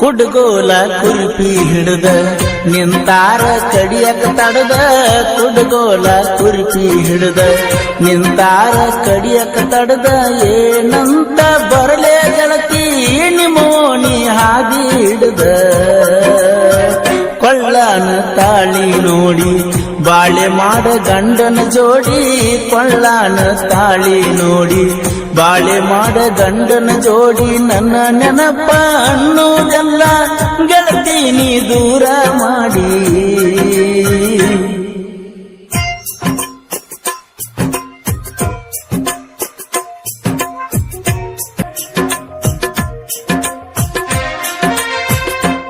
ಕುಡ್ಗೋಲ ಕುಲ್ಪಿ ಹಿಡ್ದ ನಿಂತಾರ ಕಡಿಯಕ ತಡದ ಕುಡ್ಗೋಲ ಕುಲ್ಪಿ ಹಿಡ್ದ ನಿಂತಾರ ಕಡಿಯಕ ತಡದ ಏನಂತ ಬರಲೇ ಗೆಳತಿ ನಿಮೋಣಿ ಹಾದಿ ಹಿಡ್ದ ಕೊಳ್ಳನ ತಾಳಿ ನೋಡಿ ಬಾಳೆ ಮಾಡ ಗಂಡನ ಜೋಡಿ ಕೊಳ್ಳನ ತಾಳಿ ನೋಡಿ ಬಾಳೆ ಮಾಡ ಗಂಡನ ಜೋಡಿ ನನ್ನ ನೆನಪ ಅನ್ನೋದೆಲ್ಲ ಗೆಳತಿ ನೀ ದೂರ ಮಾಡಿ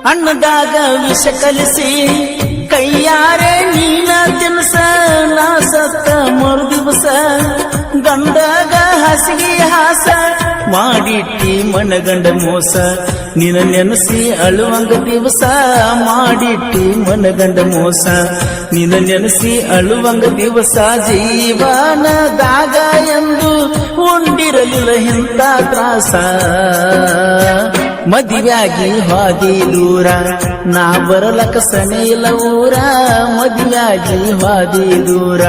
ಅನ್ನದಾಗ ವಿಷ ಕಲಿಸಿ ಕೈಯಾರೆ ನೀನ ತಿನ್ಸ ನಾ ಸತ್ತ ಮರು ದಿವಸ ಗಂಡಗ ಹಸಿಗೆ ಹಾಸ ಮಾಡಿಟ್ಟಿ ಮನಗಂಡ ಮೋಸ ನಿನ್ನ ನೆನಸಿ ಅಳುವಂಗ ದಿವಸ ಮಾಡಿಟ್ಟಿ ಮನಗಂಡ ಮೋಸ ನಿನ್ನ ನೆನಸಿ ಅಳುವಂಗ ದಿವಸ ಜೀವನದಾಗ ಎಂದು ಉಂಡಿರಲಿಲ್ಲ ಇಂಥ ತ್ರಾಸ ಮದುವೆಯಾಗಿ ಹೋದಿ ದೂರ ನಾ ಬರಲಕ ಸನೆ ಇಲ್ಲ ಊರ ಮದುವೆಯಾಗಿ ಹೋದಿ ದೂರ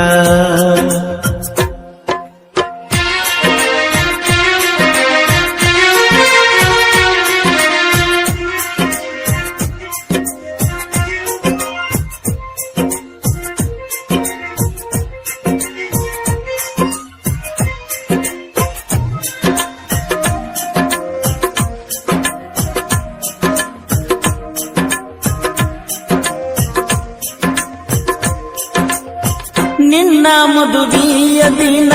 ನಿನ್ನ ಮದುವೆಯ ದಿನ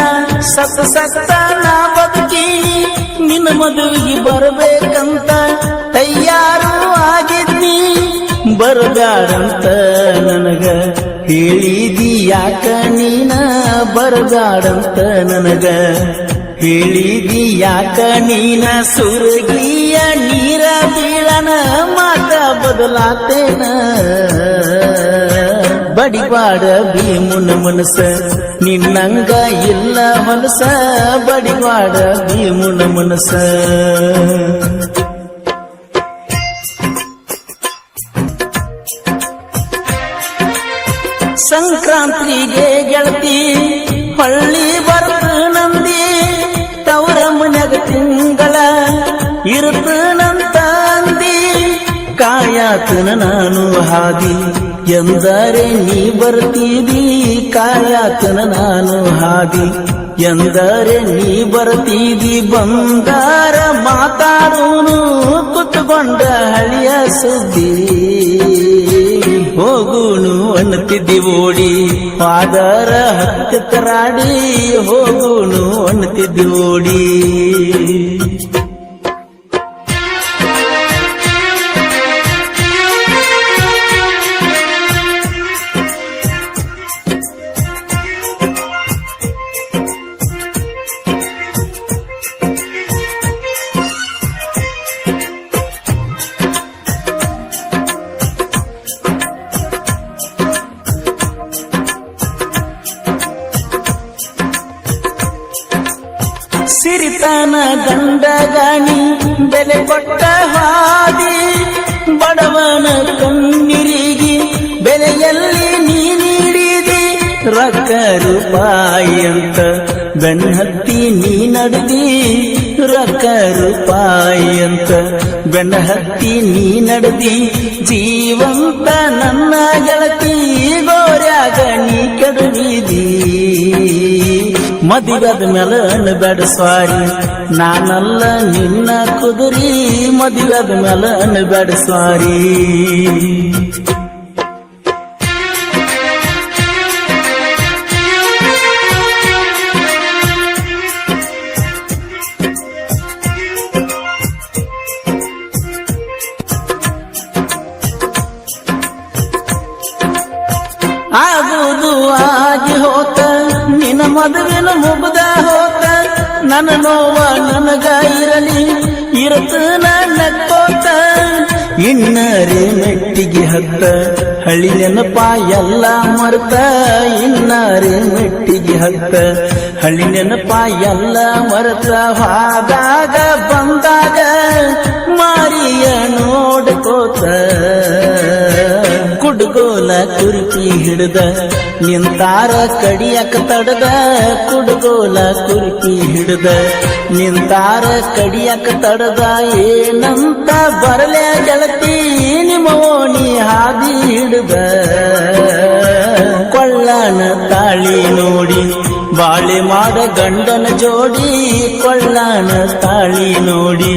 ಸತ್ತ ಸತ್ತ ನಾ ಬದುಕಿ ನಿನ್ನ ಮದುವೆಗೆ ಬರಬೇಕಂತ ತಯಾರು ಆಗಿದ್ನಿ ಬರಬ್ಯಾಡಂತ ನನಗ ಹೇಳಿದಿ ಯಾಕ ನೀನ ಬರಬ್ಯಾಡಂತ ನನಗ ಹೇಳಿದಿ ಯಾಕ ನೀನ ಸುರಗಿಯ ನೀರ ಬೀಳನ ಮಾತ ಬದಲಾತೇನ ಬಡಿವಾಡ ಭೀಮುನ ಮನಸ ನಿನ್ನಂಗ ಇಲ್ಲ ಮನಸ ಬಡಿವಾಡ ಭೀಮುನ ಮನಸ ಸಂಕ್ರಾಂತಿಗೆ ಗೆಳತಿ ಹಳ್ಳಿ ಬರ್ತ ನಂದಿ ತವರ ಮನ್ಯಾಗ ತಿಂಗಳ ಇರುತ್ತನಂತ ಅಂದಿ ಕಾಯಾತನ ನಾನು ಹಾದಿ ಎಂದರೆ ನೀ ಬರ್ತೀದಿ ಕಾಯಾತನ ನಾನು ಹಾದಿ ಎಂದರೆ ನೀ ಬರ್ತೀದಿ ಬಂಗಾರ ಮಾತಾಡೋನು ಕುತ್ಕೊಂಡ ಹಳಿಯ ಸುದ್ದಿ ಹೋಗುನು ಅನ್ನತಿದ್ದಿ ಓಡಿ ಪಾದರ ಹತ್ತರಾಡಿ ಹೋಗುನು ಅನ್ನತಿದ್ದಿ ಓಡಿ ಸಿರಿತಾನ ಗಂಡ ಗಾಣಿ ಬೆಲೆ ಕೊಟ್ಟ ಹಾದಿ ಬಡವನ ಕಣ್ಣೀರಿಗೆ ಬೆಲೆಯಲ್ಲಿ ನೀ ನೀಡಿದಿ ರೊಕ್ಕ ರೂಪಾಯಿ ಅಂತ ಬೆನ್ನಹತ್ತಿ ನೀ ನಡೆದಿ ರೊಕ್ಕ ರೂಪಾಯಿ ಅಂತ ಬೆನ್ನಹತ್ತಿ ನೀ ನಡೆದಿ ಜೀವಂತ ನನ್ನ ಗೆಳತಿ ಗೋರ್ಯಾಗ ನೀ ಕೆಡವಿದಿ ಮದುವೆದ ಮೇಲೆ ಅನ್ಬೇಡ ಸ್ವಾರಿ ನಾನಲ್ಲ ನಿನ್ನ ಕುದುರಿ ಮದುವೆದ ಮೇಲೆ ಅನ್ಬೇಡ ಸ್ವಾರಿ ಆಗುವುದು ಆಗಿ ಹೋತ ನಿನ್ನ ಮದುವೆನ ಮುಗ್ದ ಹೋತ ನನ್ನ ನೋವ ನನಗ ಇರಲಿ ಇರತ ನಕ್ಕೋತ ಇನ್ನರೇ ಮೆಟ್ಟಿಗೆ ಹತ್ತ ಹಳಿ ನೆನಪ ಎಲ್ಲ ಮರ್ತ ಇನ್ನರೇ ಮೆಟ್ಟಿಗೆ ಹತ್ತ ಹಳಿ ನೆನಪ ಎಲ್ಲ ಮರ್ತ ಹಾದಾಗ ಬಂದಾಗ ಮಾರಿಯ ನೋಡ್ಕೋತ ಕುಡುಗೋಲ ಕುರುಕಿ ಹಿಡ್ದ ನಿಂತಾರ ಕಡಿಯಕ ತಡದ ಕುಡುಗೋಲ ಕುರುಕಿ ಹಿಡ್ದ ನಿಂತಾರ ಕಡಿಯಕ ತಡದ ಏನಂತ ಬರಲೆ ಗೆಳತಿ ನಿಮ್ಮ ಓಣಿ ಹಾದಿ ಹಿಡ್ದ ಕೊಳ್ಳನ ತಾಳಿ ನೋಡಿ ಬಾಳೆ ಮಾಡ ಗಂಡನ ಜೋಡಿ ಕೊಳ್ಳನ ತಾಳಿ ನೋಡಿ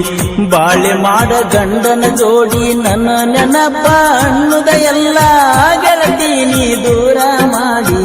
ಬಾಳೆ ಮಾಡ ಗಂಡನ ಜೋಡಿ ನನ್ನ ನೆನಪ ಅನ್ನುದ ಎಲ್ಲ ಗೆಳತಿ ನೀ ದೂರ ಮಾಡಿ